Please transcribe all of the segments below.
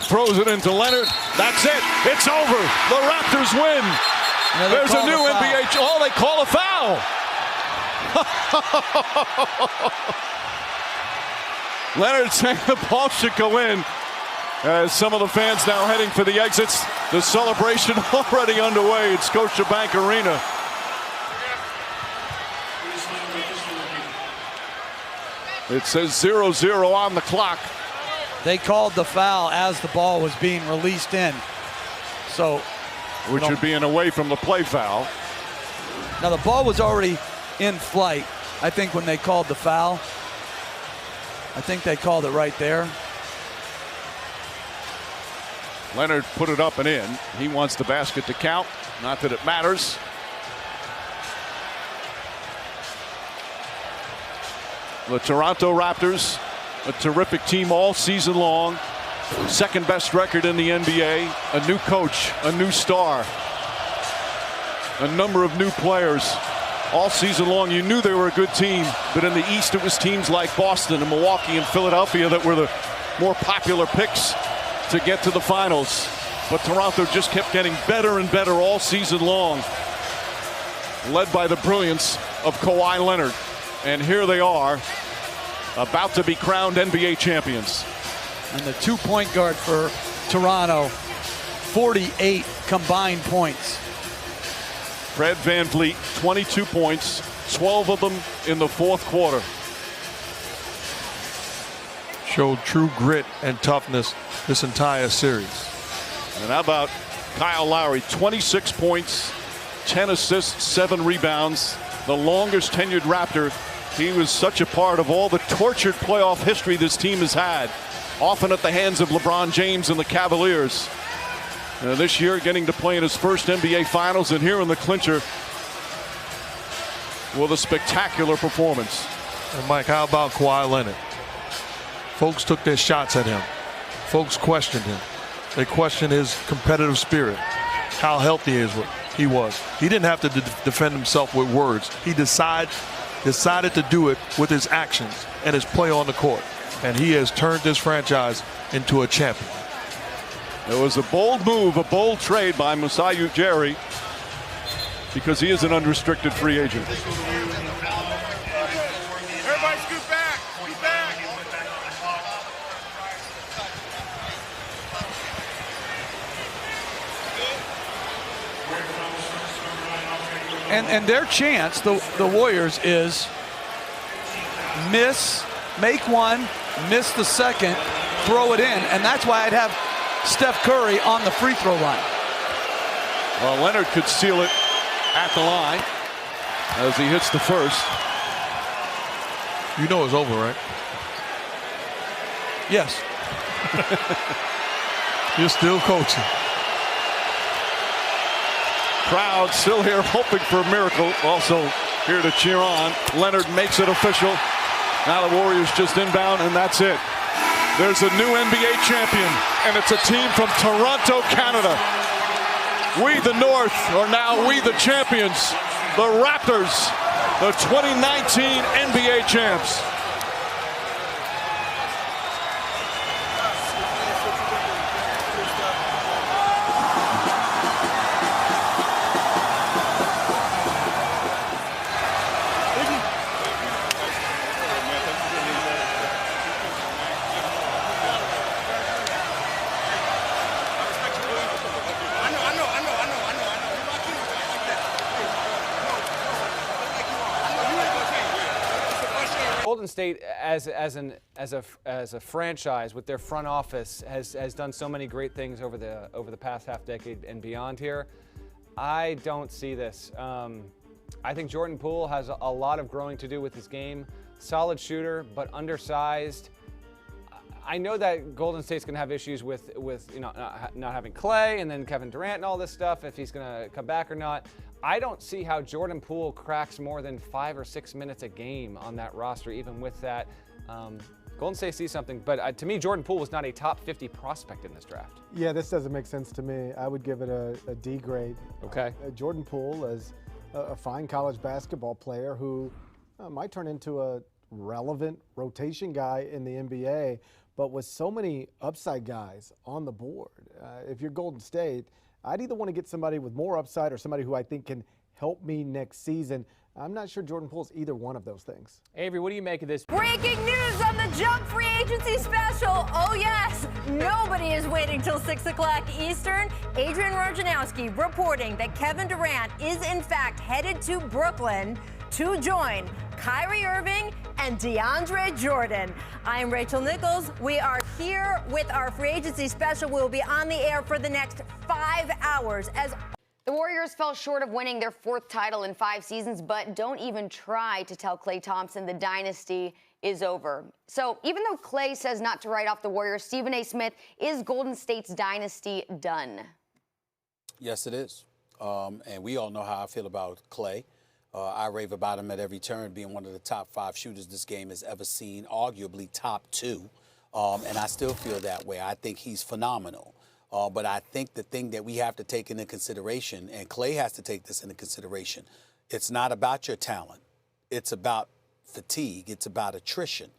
Throws it into Leonard. That's it. It's over. The Raptors win. There's a new NBA. Oh, they call a foul. Leonard saying the ball should go in. As some of the fans now heading for the exits. The celebration already underway at Scotiabank Arena. It says 0-0 on the clock. They called the foul as the ball was being released in. So, which would be an away from the play foul. Now the ball was already in flight. I think when they called the foul, I think they called it right there. Leonard put it up and in. He wants the basket to count. Not that it matters. The Toronto Raptors, a terrific team all season long. Second best record in the NBA. A new coach, a new star, a number of new players. All season long, you knew they were a good team. But in the East, it was teams like Boston and Milwaukee and Philadelphia that were the more popular picks to get to the finals. But Toronto just kept getting better and better all season long, led by the brilliance of Kawhi Leonard. And here they are, about to be crowned NBA champions. And the two-point guard for Toronto, 48 combined points. Fred VanVleet, 22 points, 12 of them in the fourth quarter. Showed true grit and toughness this entire series. And how about Kyle Lowry, 26 points, 10 assists, 7 rebounds, the longest tenured Raptor. He was such a part of all the tortured playoff history this team has had, often at the hands of LeBron James and the Cavaliers. This year getting to play in his first NBA Finals, and here in the clincher with a spectacular performance. And Mike, how about Kawhi Leonard? Folks took their shots at him. Folks questioned him. They questioned his competitive spirit, how healthy he was. He didn't have to defend himself with words. He decided to do it with his actions and his play on the court. And he has turned this franchise into a champion. It was a bold move, a bold trade by Masai Ujiri, because he is an unrestricted free agent. Everybody scoot back. Scoot back. And their chance, the Warriors, is make one, miss the second, throw it in. And that's why I'd have Steph Curry on the free throw line. Well, Leonard could seal it at the line as he hits the first. You know it's over, right? Yes. You're still coaching. Crowd still here hoping for a miracle. Also here to cheer on. Leonard makes it official. Now the Warriors just inbound, and that's it. There's a new NBA champion, and it's a team from Toronto, Canada. We, the North, are now we, the champions. The Raptors, the 2019 NBA champs. Golden State, as a franchise with their front office, has done so many great things over the past half decade and beyond here. I don't see this. I think Jordan Poole has a lot of growing to do with his game. Solid shooter, but undersized. I know that Golden State's going to have issues with not having Clay and then Kevin Durant and all this stuff, if he's going to come back or not. I don't see how Jordan Poole cracks more than 5 or 6 minutes a game on that roster, even with that. Golden State sees something, but to me, Jordan Poole was not a top 50 prospect in this draft. Yeah, this doesn't make sense to me. I would give it a D grade. Okay. Jordan Poole is a fine college basketball player who might turn into a relevant rotation guy in the NBA, But with so many upside guys on the board, if you're Golden State, I'd either want to get somebody with more upside or somebody who I think can help me next season. I'm not sure Jordan Poole's either one of those things. Avery, what do you make of this? Breaking news on the Jump Free Agency special. Oh, yes, nobody is waiting till 6 o'clock Eastern. Adrian Wojnarowski reporting that Kevin Durant is, in fact, headed to Brooklyn to join Kyrie Irving and DeAndre Jordan. I'm Rachel Nichols. We are here with our free agency special. We'll be on the air for the next 5 hours as the Warriors fell short of winning their 4th title in 5 seasons, but don't even try to tell Klay Thompson the dynasty is over. So even though Klay says not to write off the Warriors, Stephen A. Smith, is Golden State's dynasty done? Yes, it is. And we all know how I feel about Klay. I rave about him at every turn, being one of the top 5 shooters this game has ever seen, arguably top 2. And I still feel that way. I think he's phenomenal. But I think the thing that we have to take into consideration, and Klay has to take this into consideration, it's not about your talent. It's about fatigue. It's about attrition.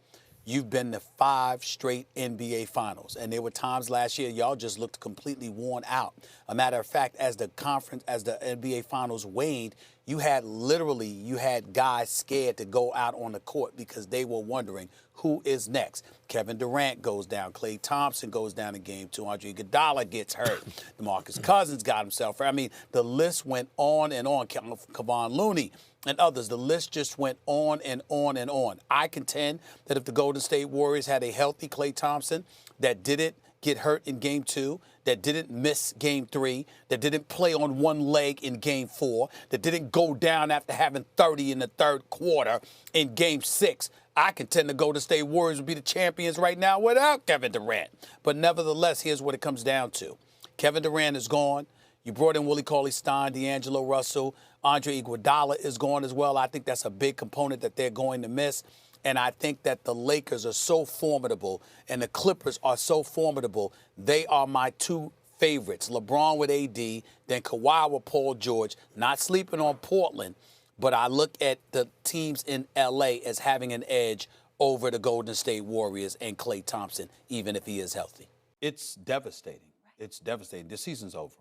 You've been to 5 straight NBA Finals, and there were times last year y'all just looked completely worn out. A matter of fact, as the NBA Finals waned, you had guys scared to go out on the court because they were wondering who is next. Kevin Durant goes down. Klay Thompson goes down in Game 2. Andre Iguodala gets hurt. DeMarcus Cousins got himself hurt. I mean, the list went on and on. Kevon Looney and others. The list just went on and on and on. I contend that if the Golden State Warriors had a healthy Klay Thompson that didn't get hurt in Game 2, that didn't miss Game 3, that didn't play on one leg in Game 4, that didn't go down after having 30 in the 3rd quarter in Game 6, I contend the Golden State Warriors would be the champions right now without Kevin Durant. But nevertheless, here's what it comes down to. Kevin Durant is gone. You brought in Willie Cauley-Stein, D'Angelo Russell. Andre Iguodala is gone as well. I think that's a big component that they're going to miss. And I think that the Lakers are so formidable and the Clippers are so formidable. They are my 2 favorites, LeBron with AD, then Kawhi with Paul George. Not sleeping on Portland, but I look at the teams in L.A. as having an edge over the Golden State Warriors and Klay Thompson, even if he is healthy. It's devastating. It's devastating. The season's over.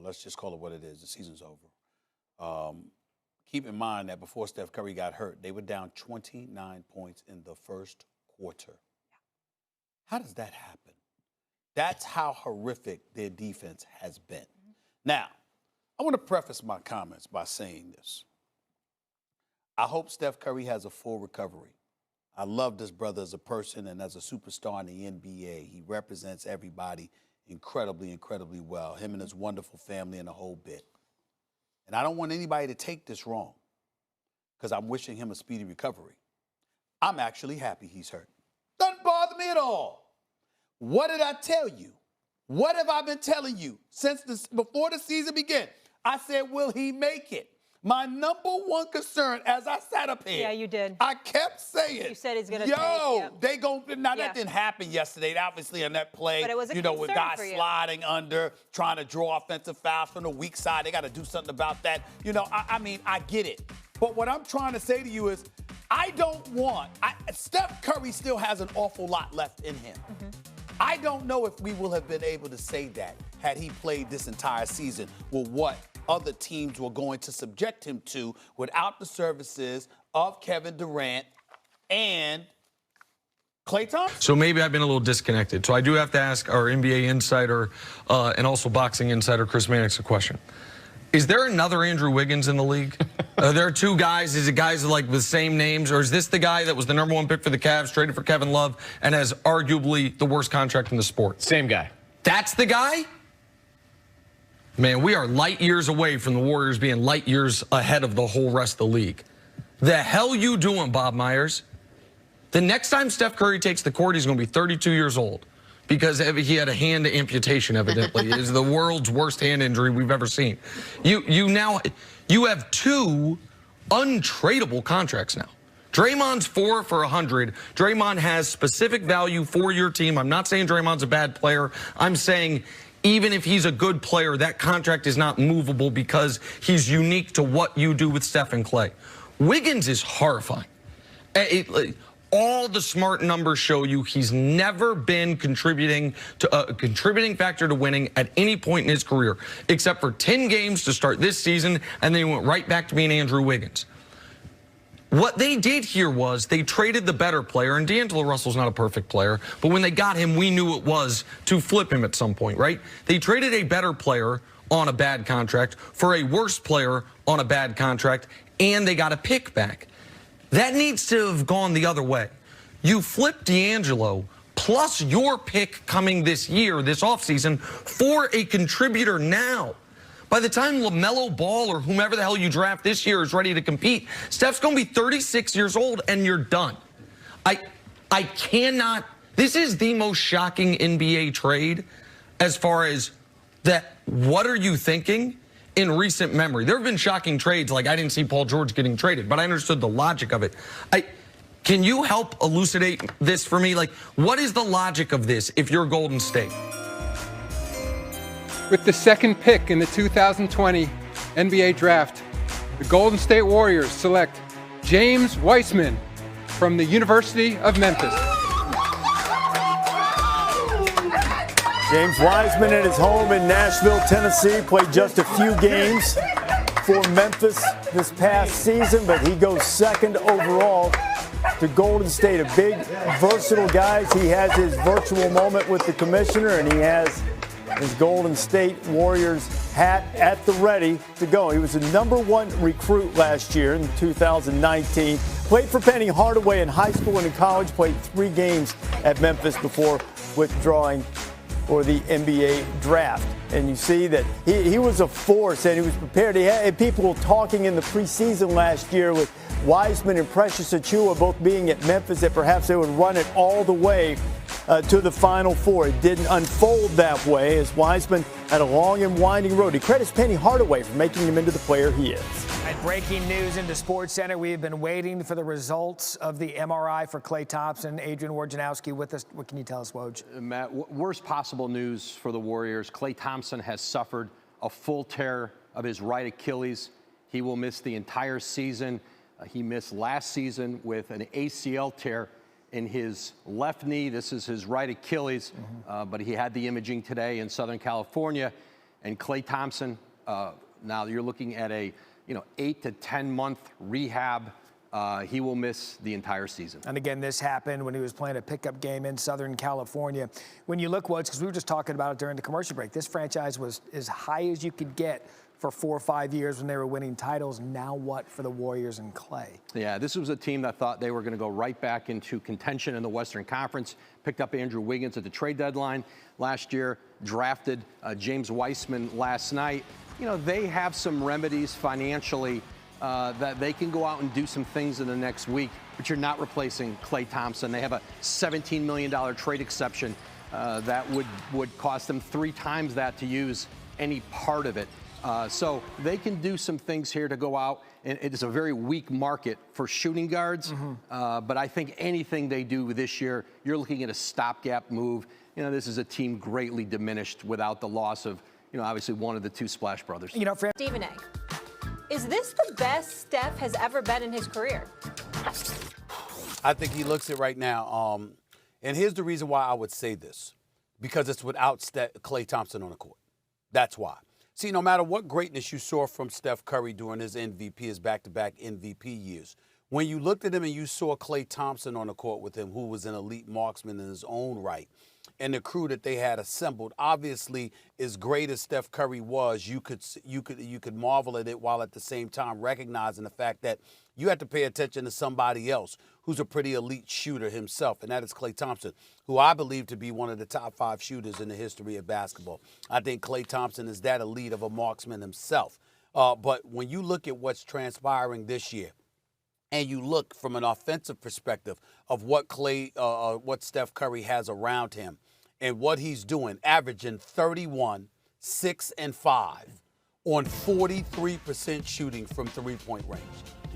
Let's just call it what it is. The season's over. Keep in mind that before Steph Curry got hurt, they were down 29 points in the 1st quarter. How does that happen? That's how horrific their defense has been. Now, I want to preface my comments by saying this. I hope Steph Curry has a full recovery. I love this brother as a person and as a superstar in the NBA. He represents everybody incredibly, incredibly well, him and his wonderful family and the whole bit. And I don't want anybody to take this wrong because I'm wishing him a speedy recovery. I'm actually happy he's hurt. Doesn't bother me at all. What did I tell you? What have I been telling you before the season began? I said, will he make it? My number one concern as I sat up here. Yeah, you did. I kept saying. You said he's going to they go. Now, that didn't happen yesterday, obviously, on that play. But it was a with concern guys for you. sliding under, trying to draw offensive fouls from the weak side. They got to do something about that. I mean, I get it. But what I'm trying to say to you is, I don't want. Steph Curry still has an awful lot left in him. Mm-hmm. I don't know if we will have been able to say that had he played this entire season with what other teams were going to subject him to without the services of Kevin Durant and Klay Thompson. So maybe I've been a little disconnected. So I do have to ask our NBA insider and also boxing insider Chris Mannix a question. Is there another Andrew Wiggins in the league? Are there 2 guys? Is it guys like with the same names? Or is this the guy that was the number 1 pick for the Cavs, traded for Kevin Love, and has arguably the worst contract in the sport? Same guy. That's the guy? Man, we are light years away from the Warriors being light years ahead of the whole rest of the league. The hell you doing, Bob Myers? The next time Steph Curry takes the court, he's going to be 32 years old because he had a hand amputation, evidently. It's the world's worst hand injury we've ever seen. You have 2 untradeable contracts now. Draymond's 4 for $100. Draymond has specific value for your team. I'm not saying Draymond's a bad player. I'm saying even if he's a good player, that contract is not movable because he's unique to what you do with Steph and Klay. Wiggins is horrifying. All the smart numbers show you he's never been contributing factor to winning at any point in his career, except for 10 games to start this season, and then he went right back to being Andrew Wiggins. What they did here was they traded the better player, and D'Angelo Russell's not a perfect player, but when they got him, we knew it was to flip him at some point, right? They traded a better player on a bad contract for a worse player on a bad contract, and they got a pick back. That needs to have gone the other way. You flip D'Angelo plus your pick coming this year, this offseason, for a contributor now. By the time LaMelo Ball or whomever the hell you draft this year is ready to compete, Steph's going to be 36 years old and you're done. I cannot. This is the most shocking NBA trade as far as that. What are you thinking? In recent memory, there have been shocking trades, like I didn't see Paul George getting traded, but I understood the logic of it. Can you help elucidate this for me? Like, what is the logic of this if you're Golden State? With the second pick in the 2020 NBA Draft, the Golden State Warriors select James Wiseman from the University of Memphis. James Wiseman at his home in Nashville, Tennessee, played just a few games for Memphis this past season, but he goes second overall to Golden State. A big, versatile guy. He has his virtual moment with the commissioner, and he has his Golden State Warriors hat at the ready to go. He was the #1 recruit last year in 2019. Played for Penny Hardaway in high school and in college. Played 3 games at Memphis before withdrawing for the NBA draft. And you see that he was a force and he was prepared. He had people talking in the preseason last year with Wiseman and Precious Achiuwa both being at Memphis that perhaps they would run it all the way to the Final Four. It didn't unfold that way as Wiseman had a long and winding road. He credits Penny Hardaway for making him into the player he is. And breaking news into SportsCenter, we have been waiting for the results of the MRI for Klay Thompson. Adrian Wojnarowski with us. What can you tell us, Woj? Matt, worst possible news for the Warriors. Klay Thompson has suffered a full tear of his right Achilles. He will miss the entire season. He missed last season with an ACL tear in his left knee. This is his right Achilles, but he had the imaging today in Southern California. And Klay Thompson, now you're looking at a 8 to 10 month rehab. He will miss the entire season. And again, this happened when he was playing a pickup game in Southern California. When you look, Woods, because we were just talking about it during the commercial break, this franchise was as high as you could get for 4 or 5 years when they were winning titles. Now what for the Warriors and Klay? Yeah, this was a team that thought they were going to go right back into contention in the Western Conference. Picked up Andrew Wiggins at the trade deadline last year, drafted James Wiseman last night. They have some remedies financially that they can go out and do some things in the next week, but you're not replacing Klay Thompson. They have a $17 million trade exception that would cost them 3 times that to use any part of it. So they can do some things here to go out, and it is a very weak market for shooting guards. But I think anything they do this year, you're looking at a stopgap move. This is a team greatly diminished without the loss of, obviously one of the 2 Splash brothers. Stephen A. Is this the best Steph has ever been in his career? I think he looks it right now. And here's the reason why I would say this. Because it's without Klay Thompson on the court. That's why. See, no matter what greatness you saw from Steph Curry during his his back-to-back MVP years, when you looked at him and you saw Klay Thompson on the court with him, who was an elite marksman in his own right, and the crew that they had assembled, obviously, as great as Steph Curry was, you could marvel at it while at the same time recognizing the fact that you had to pay attention to somebody else who's a pretty elite shooter himself, and that is Klay Thompson, who I believe to be one of the top 5 shooters in the history of basketball. I think Klay Thompson is that elite of a marksman himself. But when you look at what's transpiring this year, and you look from an offensive perspective of what what Steph Curry has around him and what he's doing, averaging 31, 6, and 5 on 43% shooting from three-point range.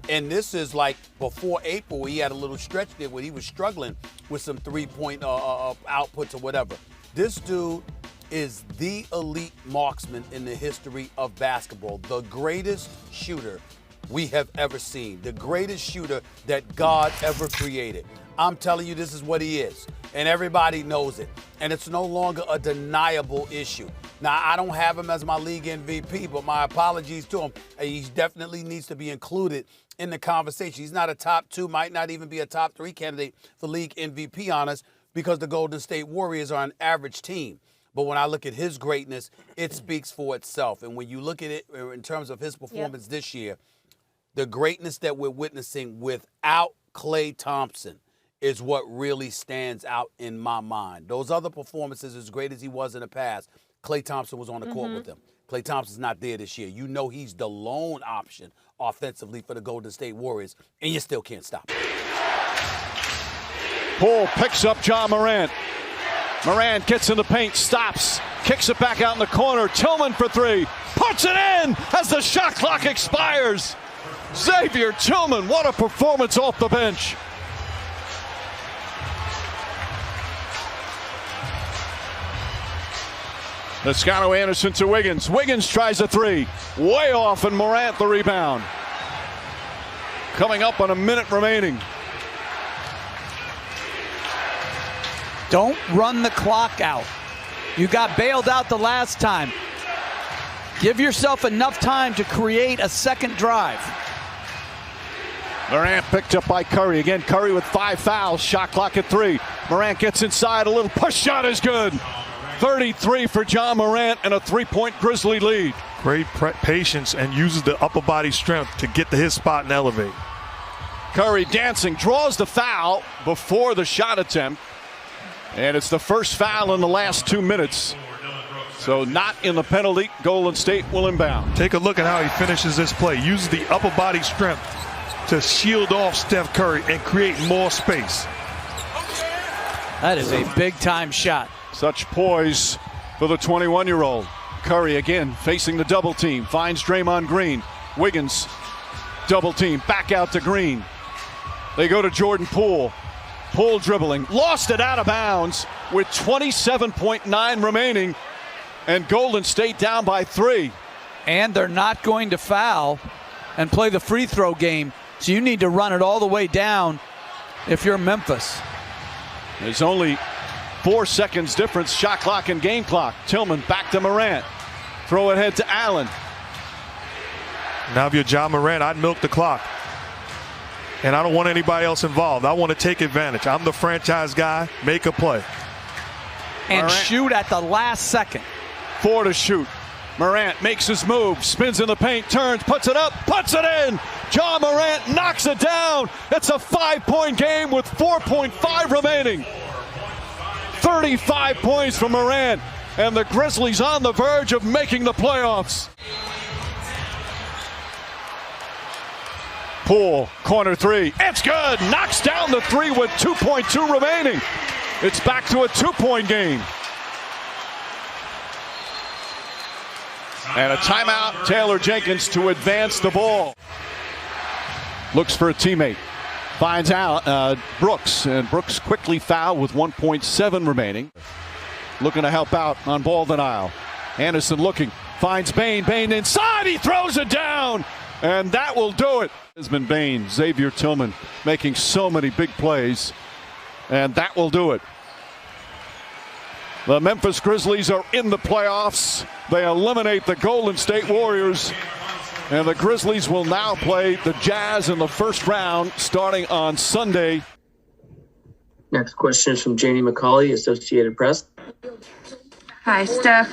And this is like before April, he had a little stretch there where he was struggling with some three-point outputs or whatever. This dude is the elite marksman in the history of basketball, the greatest shooter we have ever seen, the greatest shooter that God ever created. I'm telling you, this is what he is, and everybody knows it, and it's no longer a deniable issue. Now, I don't have him as my league MVP, but my apologies to him. He definitely needs to be included in the conversation. He's not a top 2, might not even be a top 3 candidate for league MVP honors because the Golden State Warriors are an average team. But when I look at his greatness, it speaks for itself. And when you look at it in terms of his performance this year, the greatness that we're witnessing without Klay Thompson is what really stands out in my mind. Those other performances, as great as he was in the past, Klay Thompson was on the court with him. Klay Thompson's not there this year. You know he's the lone option offensively for the Golden State Warriors, and you still can't stop him. Poole picks up John Morant. Morant gets in the paint, stops, kicks it back out in the corner. Tillman for 3, puts it in as the shot clock expires. Xavier Tillman, what a performance off the bench. Toscano Anderson to Wiggins. Wiggins tries a 3. Way off, and Morant the rebound. Coming up on a minute remaining. Don't run the clock out. You got bailed out the last time. Give yourself enough time to create a second drive. Morant picked up by Curry. Again, Curry with 5 fouls. Shot clock at 3. Morant gets inside. A little push shot is good. 33 for John Morant and a 3-point Grizzly lead. Great patience and uses the upper body strength to get to his spot and elevate. Curry dancing, draws the foul before the shot attempt. And it's the first foul in the last 2 minutes. So not in the penalty. Golden State will inbound. Take a look at how he finishes this play. Uses the upper body strength to shield off Steph Curry and create more space. That is a big-time shot. Such poise for the 21-year-old. Curry again facing the double team. Finds Draymond Green. Wiggins double team. Back out to Green. They go to Jordan Poole. Poole dribbling. Lost it out of bounds with 27.9 remaining. And Golden State down by 3. And they're not going to foul and play the free throw game. So you need to run it all the way down if you're Memphis. There's only 4 seconds difference, shot clock and game clock. Tillman back to Morant. Throw it ahead to Allen. Now if you're John Morant, I'd milk the clock. And I don't want anybody else involved. I want to take advantage. I'm the franchise guy. Make a play. And Morant. Shoot at the last second. 4 to shoot. Morant makes his move, spins in the paint, turns, puts it up, puts it in. John Morant knocks it down. It's a 5-point game with 4.5 remaining. 35 points for Morant, and the Grizzlies on the verge of making the playoffs. Poole, corner 3. It's good. Knocks down the 3 with 2.2 remaining. It's back to a 2-point game. And a timeout, Taylor Jenkins to advance the ball. Looks for a teammate. Finds out Brooks, and Brooks quickly fouled with 1.7 remaining. Looking to help out on ball denial. Anderson looking, finds Bane. Bane inside, he throws it down, and that will do it. Desmond Bane, Xavier Tillman making so many big plays, and that will do it. The Memphis Grizzlies are in the playoffs. They eliminate the Golden State Warriors. And the Grizzlies will now play the Jazz in the first round starting on Sunday. Next question is from Janie McCauley, Associated Press. Hi, Steph.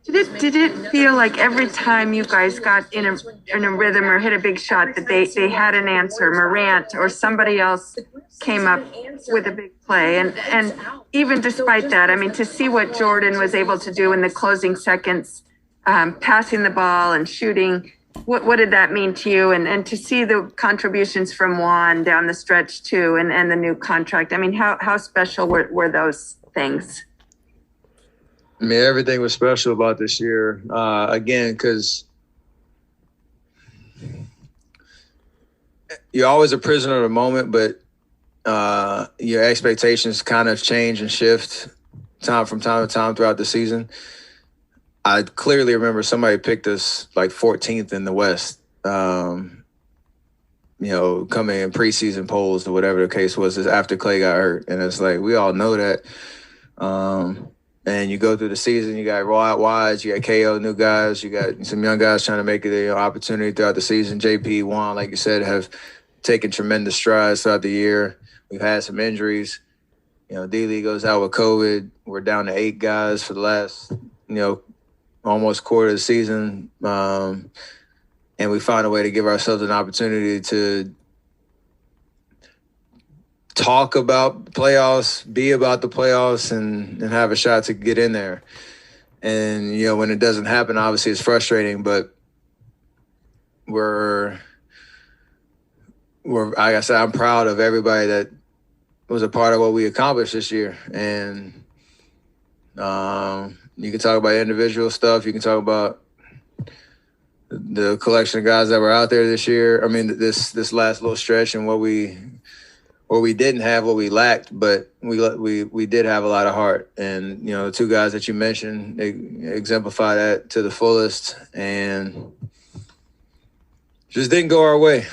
Did it feel like every time you guys got in a rhythm or hit a big shot that they had an answer, Morant or somebody else came up with a big play? And even despite that, I mean, to see what Jordan was able to do in the closing seconds, passing the ball and shooting, what did that mean to you? And to see the contributions from Juan down the stretch too, and the new contract. I mean, how special were those things? I mean, everything was special about this year. Again, because you're always a prisoner of the moment, but your expectations kind of change and shift from time to time throughout the season. I clearly remember somebody picked us like 14th in the West, coming in preseason polls or whatever the case was, is after Clay got hurt. And it's like, we all know that. And you go through the season, you got Rod Wise, you got KO, new guys, you got some young guys trying to make it an opportunity throughout the season. JP, Juan, like you said, have taken tremendous strides throughout the year. We've had some injuries. D-Lee goes out with COVID. We're down to 8 guys for the last, almost quarter of the season. And we found a way to give ourselves an opportunity to talk about playoffs, be about the playoffs, and have a shot to get in there. And, when it doesn't happen, obviously it's frustrating, but we're like I said, I'm proud of everybody that was a part of what we accomplished this year. And you can talk about individual stuff. You can talk about the collection of guys that were out there this year. I mean, this last little stretch and what we didn't have, what we lacked, but we did have a lot of heart. And, the 2 guys that you mentioned, they exemplify that to the fullest, and just didn't go our way.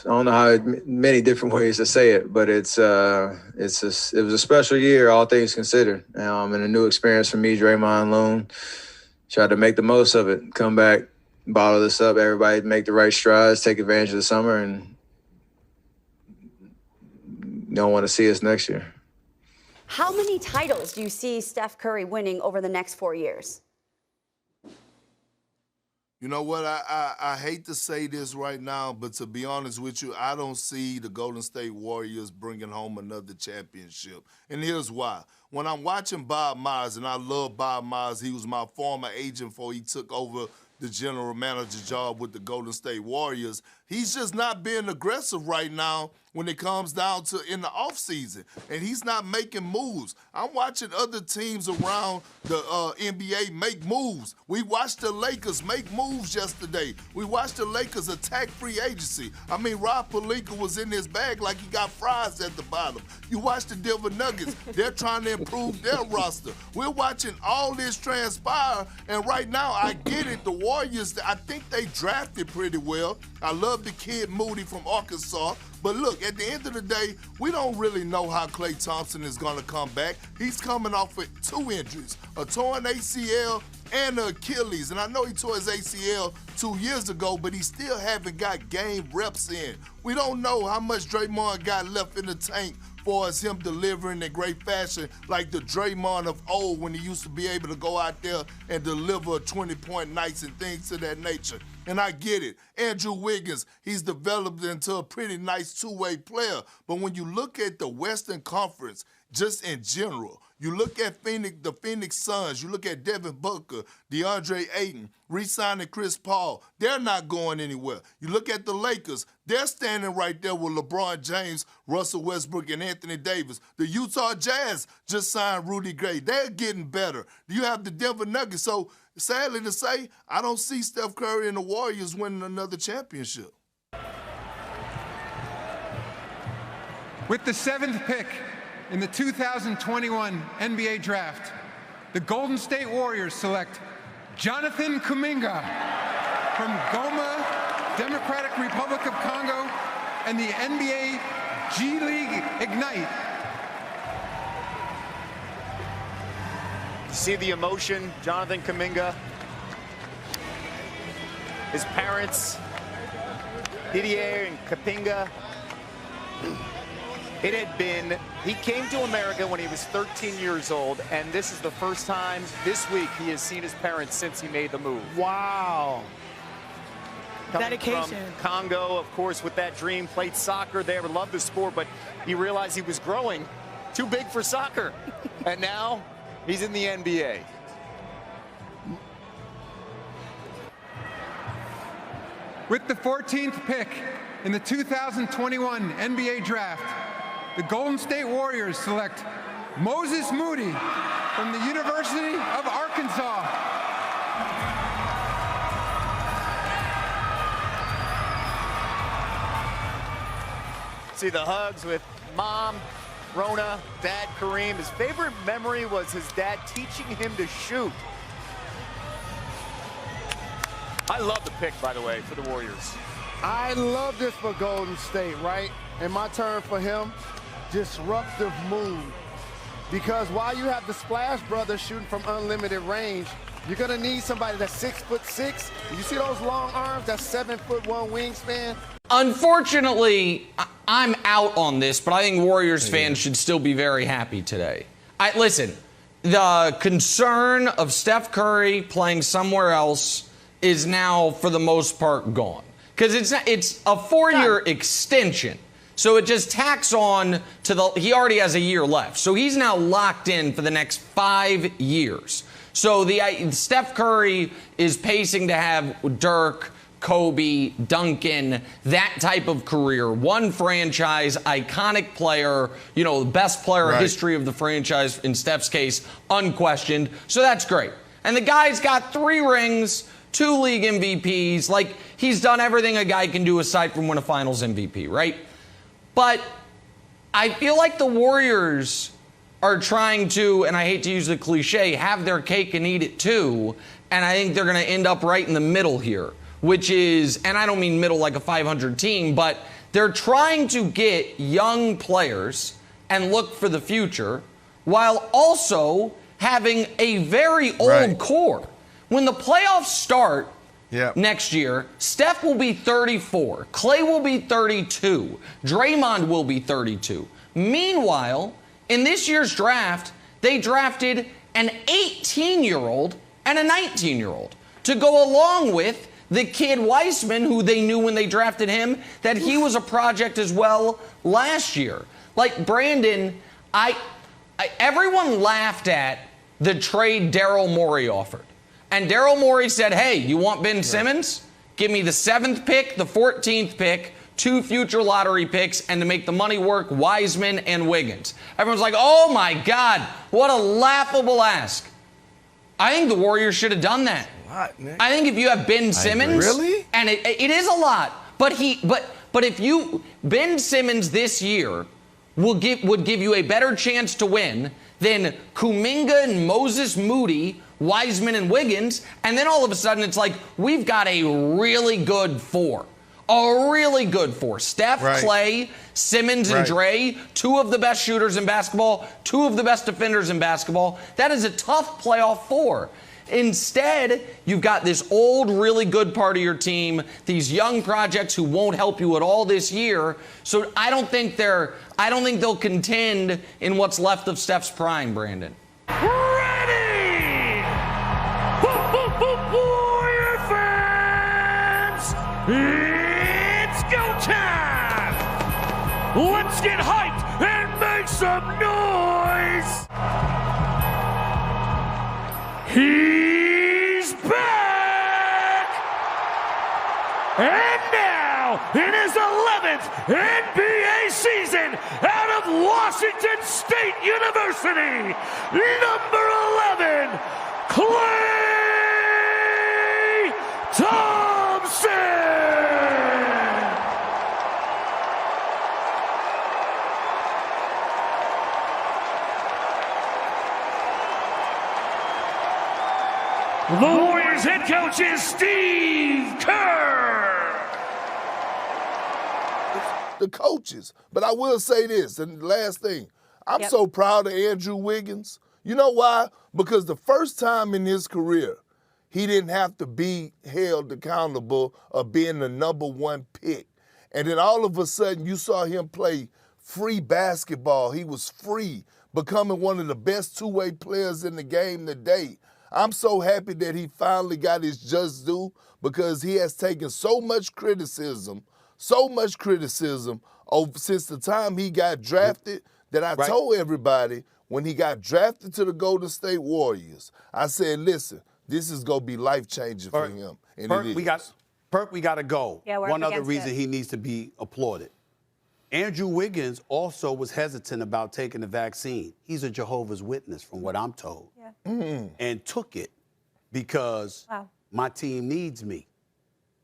I don't know how many different ways to say it, but it was a special year, all things considered, and a new experience for me, Draymond Loon. Tried to make the most of it, come back, bottle this up, everybody make the right strides, take advantage of the summer, and don't want to see us next year. How many titles do you see Steph Curry winning over the next 4 years? You know what? I hate to say this right now, but to be honest with you, I don't see the Golden State Warriors bringing home another championship. And here's why. When I'm watching Bob Myers, and I love Bob Myers, he was my former agent before he took over the general manager job with the Golden State Warriors. He's just not being aggressive right now when it comes down to in the offseason, and he's not making moves. I'm watching other teams around the NBA make moves. We watched the Lakers make moves yesterday. We watched the Lakers attack free agency. I mean, Rob Pelinka was in his bag like he got fries at the bottom. You watch the Denver Nuggets. They're trying to improve their roster. We're watching all this transpire, and right now, I get it. The Warriors, I think they drafted pretty well. I love the kid Moody from Arkansas. But look, at the end of the day, we don't really know how Klay Thompson is going to come back. He's coming off with 2 injuries, a torn ACL and an Achilles. And I know he tore his ACL 2 years ago, but he still haven't got game reps in. We don't know how much Draymond got left in the tank far as him delivering in great fashion like the Draymond of old when he used to be able to go out there and deliver 20-point nights and things to that nature. And I get it. Andrew Wiggins, he's developed into a pretty nice 2-way player. But when you look at the Western Conference, just in general, you look at the Phoenix Suns, you look at Devin Booker, DeAndre Ayton, re-signing Chris Paul, they're not going anywhere. You look at the Lakers, they're standing right there with LeBron James, Russell Westbrook, and Anthony Davis. The Utah Jazz just signed Rudy Gay. They're getting better. You have the Denver Nuggets. So, sadly to say, I don't see Steph Curry and the Warriors winning another championship. With the 7th pick in the 2021 NBA Draft, the Golden State Warriors select Jonathan Kuminga from Goma, Democratic Republic of Congo, and the NBA G League Ignite. See the emotion, Jonathan Kuminga. His parents, Didier and Kapinga. He came to America when he was 13 years old, and this is the first time this week he has seen his parents since he made the move. Wow. Coming Dedication. from Congo, of course, with that dream, played soccer there, loved the sport, but he realized he was growing too big for soccer. And now he's in the NBA. With the 14th pick in the 2021 NBA Draft, the Golden State Warriors select Moses Moody from the University of Arkansas. See the hugs with mom, Rona, dad, Kareem. His favorite memory was his dad teaching him to shoot. I love the pick, by the way, for the Warriors. I love this for Golden State, right? And my term for him, disruptive move. Because while you have the Splash Brothers shooting from unlimited range, you're going to need somebody that's 6'6". You see those long arms? That's 7'1" wingspan. Unfortunately, I'm out on this, but I think Warriors fans should still be very happy today. Listen, the concern of Steph Curry playing somewhere else is now, for the most part, gone. Because it's a 4-year extension. So it just tacks on to he already has a year left. So he's now locked in for the next 5 years. So Steph Curry is pacing to have Dirk, Kobe, Duncan, that type of career. One franchise, iconic player, the best player in history of the franchise, in Steph's case, unquestioned. So that's great. And the guy's got 3 rings, 2 league MVPs. Like, he's done everything a guy can do aside from win a finals MVP, right? But I feel like the Warriors are trying to, and I hate to use the cliche, have their cake and eat it too. And I think they're going to end up right in the middle here, which is, and I don't mean middle like a 500 team, but they're trying to get young players and look for the future while also having a very old core. When the playoffs start, next year, Steph will be 34. Klay will be 32. Draymond will be 32. Meanwhile, in this year's draft, they drafted an 18-year-old and a 19-year-old to go along with the kid Weissman, who they knew when they drafted him that he was a project as well last year. Like, Brandon, everyone laughed at the trade Daryl Morey offered. And Daryl Morey said, hey, you want Ben Simmons? Give me the 7th pick, the 14th pick, 2 future lottery picks, and to make the money work, Wiseman and Wiggins. Everyone's like, oh, my God, what a laughable ask. I think the Warriors should have done that. I think if you have Ben Simmons, and it is a lot, but if Ben Simmons this year would give you a better chance to win than Kuminga and Moses Moody, Wiseman and Wiggins, and then all of a sudden it's like, we've got a really good 4. A really good 4. Steph, Klay, Simmons, and Dre, 2 of the best shooters in basketball, 2 of the best defenders in basketball. That is a tough playoff 4. Instead, you've got this old, really good part of your team, these young projects who won't help you at all this year. So I don't think they'll contend in what's left of Steph's prime, Brandon. Warrior fans, it's go time! Let's get hyped and make some noise! He's back! And now, in his 11th NBA season out of Washington State University, number 11, Klay Thompson! The Warriors head coach is Steve Kerr. The coaches. But I will say this, and the last thing, I'm so proud of Andrew Wiggins. You know why? Because the first time in his career, he didn't have to be held accountable of being the number 1 pick. And then all of a sudden, you saw him play free basketball. He was free, becoming one of the best 2-way players in the game today. I'm so happy that he finally got his just due because he has taken so much criticism since the time he got drafted that I told everybody when he got drafted to the Golden State Warriors, I said, listen, this is going to be life-changing for him. And we got to go. Yeah, one other reason he needs to be applauded. Andrew Wiggins also was hesitant about taking the vaccine. He's a Jehovah's Witness, from what I'm told, and took it because my team needs me.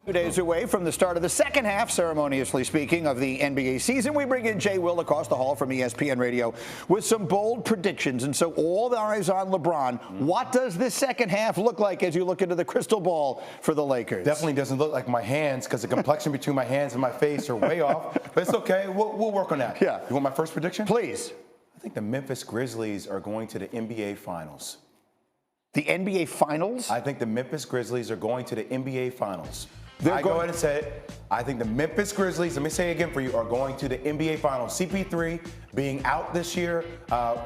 2 days away from the start of the second half, ceremoniously speaking, of the NBA season, we bring in Jay Will across the hall from ESPN Radio with some bold predictions. And so all the eyes on LeBron. What does this second half look like as you look into the crystal ball for the Lakers? Definitely doesn't look like my hands because the complexion between my hands and my face are way off. But it's okay. We'll work on that. Yeah. You want my first prediction? Please. I think the Memphis Grizzlies are going to the NBA Finals. The NBA Finals? I think the Memphis Grizzlies are going to the NBA Finals. Go ahead and say it. I think the Memphis Grizzlies, let me say it again for you, are going to the NBA Finals. CP3 being out this year,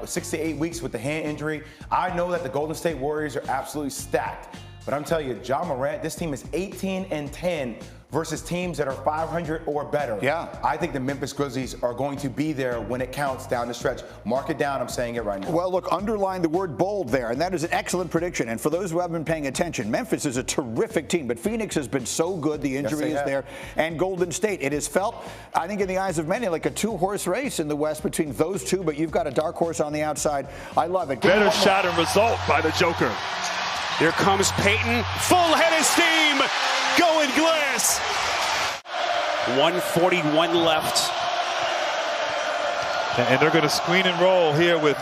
6 to 8 weeks with the hand injury. I know that the Golden State Warriors are absolutely stacked. But I'm telling you, Ja Morant, this team is 18-10 versus teams that are 500 or better. Yeah. I think the Memphis Grizzlies are going to be there when it counts down the stretch. Mark it down. I'm saying it right now. Well, look, underline the word bold there, and that is an excellent prediction. And for those who haven't been paying attention, Memphis is a terrific team, but Phoenix has been so good. The injury is there. And Golden State, it has felt, I think in the eyes of many, like a two-horse race in the West between those two, but you've got a dark horse on the outside. I love it. Better shot and result by the Joker. Here comes Peyton, full head of steam, going glass. 1:41 left. And they're going to screen and roll here with,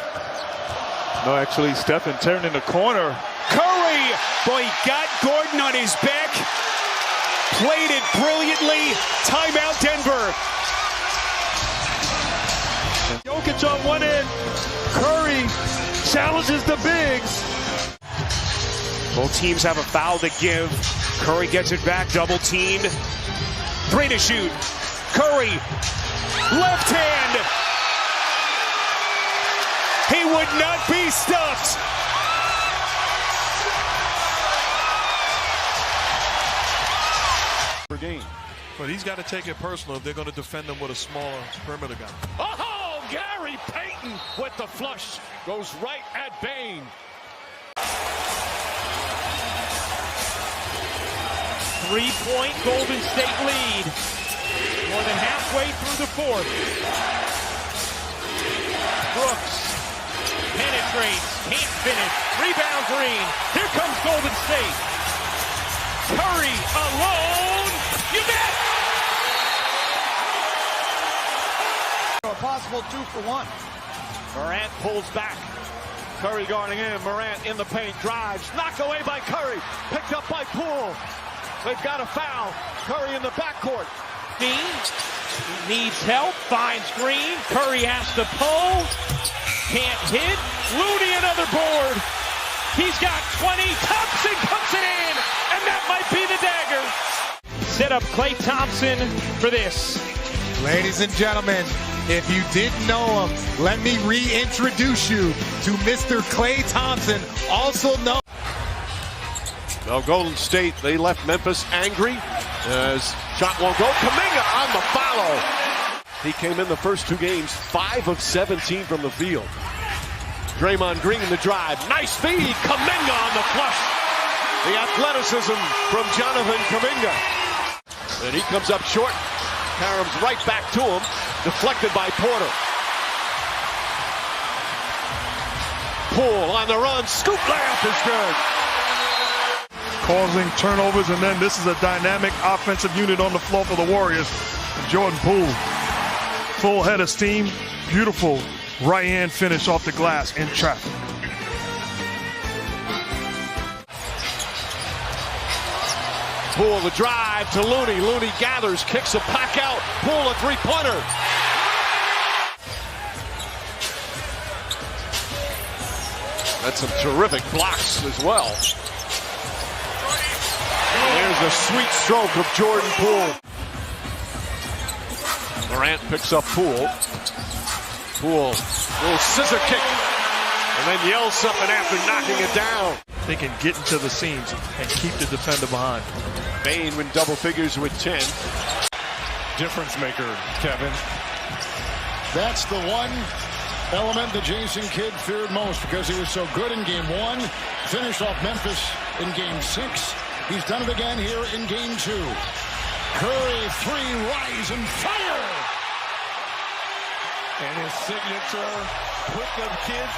no, actually, Stephen turned in the corner. Curry, boy, got Gordon on his back. Played it brilliantly. Timeout, Denver. Jokic on one end. Curry challenges the bigs. Both teams have a foul to give. Curry gets it back, double teamed. 3 to shoot. Curry, left hand. He would not be stopped. Per game. But he's got to take it personal if they're going to defend him with a smaller perimeter guy. Oh, Gary Payton with the flush. Goes right at Bane. Three-point Golden State lead. More than halfway through the fourth. Brooks penetrates, can't finish. Rebound Green. Here comes Golden State. Curry alone. You bet. A possible 2-for-1. Morant pulls back. Curry guarding in. Morant in the paint, drives, knocked away by Curry. Picked up by Poole. They've got a foul. Curry in the backcourt. Needs help, finds Green. Curry has to pull. Can't hit. Looney another board. He's got 20. Thompson puts it in. And that might be the dagger. Set up Klay Thompson for this. Ladies and gentlemen, if you didn't know him, let me reintroduce you to Mr. Klay Thompson, also known. Well, Golden State, they left Memphis angry as shot won't go. Kuminga on the follow. He came in the first 2 games, 5 of 17 from the field. Draymond Green the drive. Nice feed. Kuminga on the flush. The athleticism from Jonathan Kuminga. And he comes up short. Karam's right back to him. Deflected by Porter. Poole on the run. Scoop layup is good. Causing turnovers, and then this is a dynamic offensive unit on the floor for the Warriors. Jordan Poole, full head of steam, beautiful right hand finish off the glass in traffic. Poole the drive to Looney. Looney gathers, kicks a puck out. Poole a three-pointer. That's some terrific blocks as well. There's a sweet stroke of Jordan Poole. Morant picks up Poole. Poole, little scissor kick, and then yells something after knocking it down. They can get into the seams and keep the defender behind. Bane in double figures with 10. Difference maker, Kevin. That's the one element that Jason Kidd feared most because he was so good in game 1. Finished off Memphis in game 6. He's done it again here in game 2. Curry, 3, rise and fire! And his signature put the kid.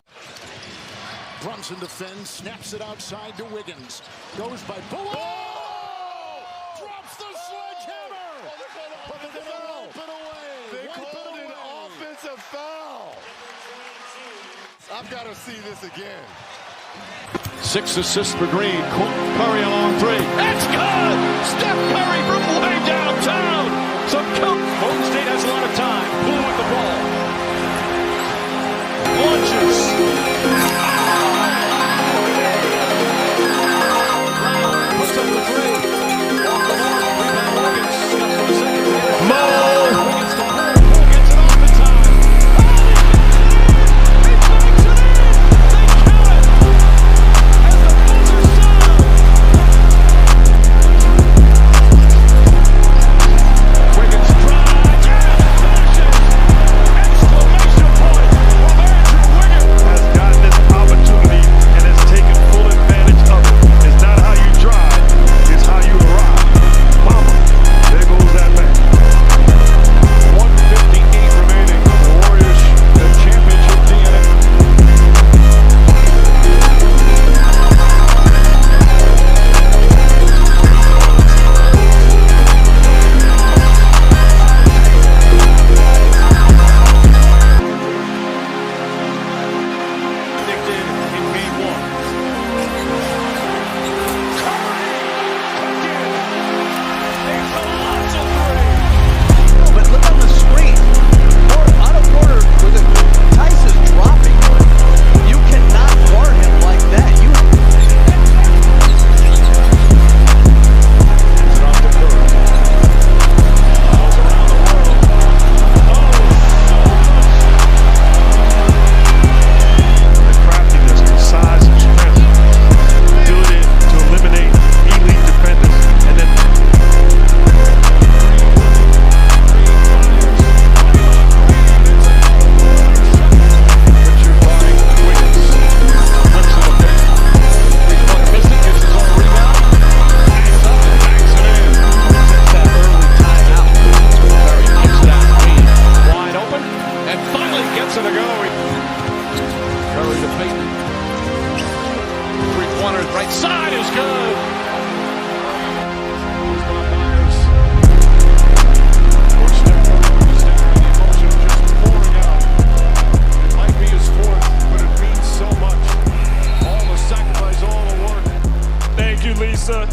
Brunson defends, snaps it outside to Wiggins. Goes by Poole. Drops the got to see this again. 6 assists for Green. Curry a long 3. That's good! Steph Curry from way downtown. Golden State has a lot of time. Blue with the ball. Launches. Puts up the 3. Off the mark. Rebound Wiggins. Steps for the second. Mo. Wiggins to Paul. Paul gets it off in time. Right side is good. It might be his 4th, but it means so much. All the sacrifice, all the work. Thank you, Lisa.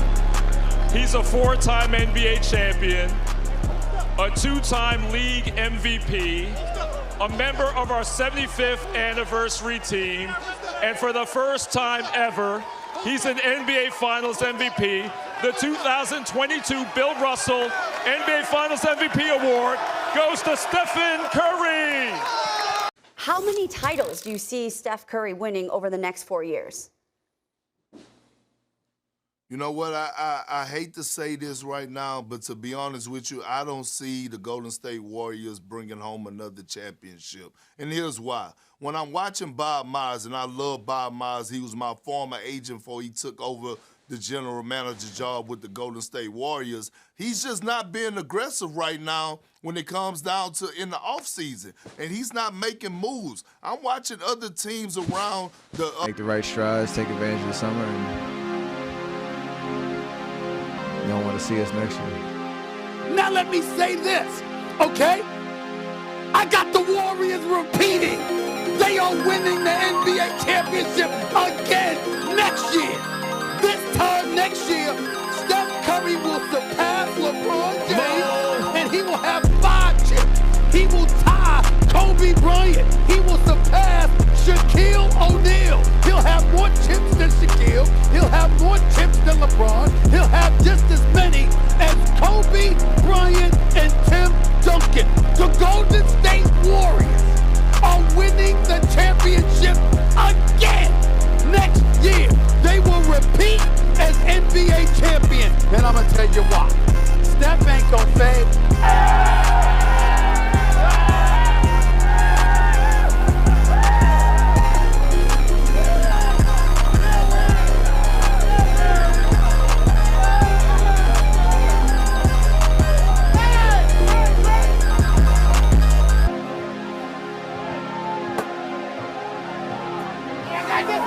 He's a 4-time NBA champion, a 2-time league MVP, a member of our 75th anniversary team, and for the first time ever, he's an NBA Finals MVP. The 2022 Bill Russell NBA Finals MVP award goes to Stephen Curry. How many titles do you see Steph Curry winning over the next 4 years? You know what? I hate to say this right now, but to be honest with you, I don't see the Golden State Warriors bringing home another championship. And here's why. When I'm watching Bob Myers, and I love Bob Myers, he was my former agent before he took over the general manager job with the Golden State Warriors. He's just not being aggressive right now when it comes down to in the offseason. And he's not making moves. I'm watching other teams around the... Take the right strides, take advantage of the summer, and you don't want to see us next year. Now let me say this, okay? I got the Warriors repeating. They are winning the NBA championship again next year. This time next year, Steph Curry will surpass LeBron James, and he will have 5 chips. He will tie Kobe Bryant. He will surpass Shaquille O'Neal. He'll have more chips than Shaquille. He'll have more chips than LeBron. He'll have just as many as Kobe Bryant and Tim Duncan. The Golden State Warriors are winning the championship again next year. They will repeat as NBA champions. And I'm going to tell you why. Steph ain't going to fade. I got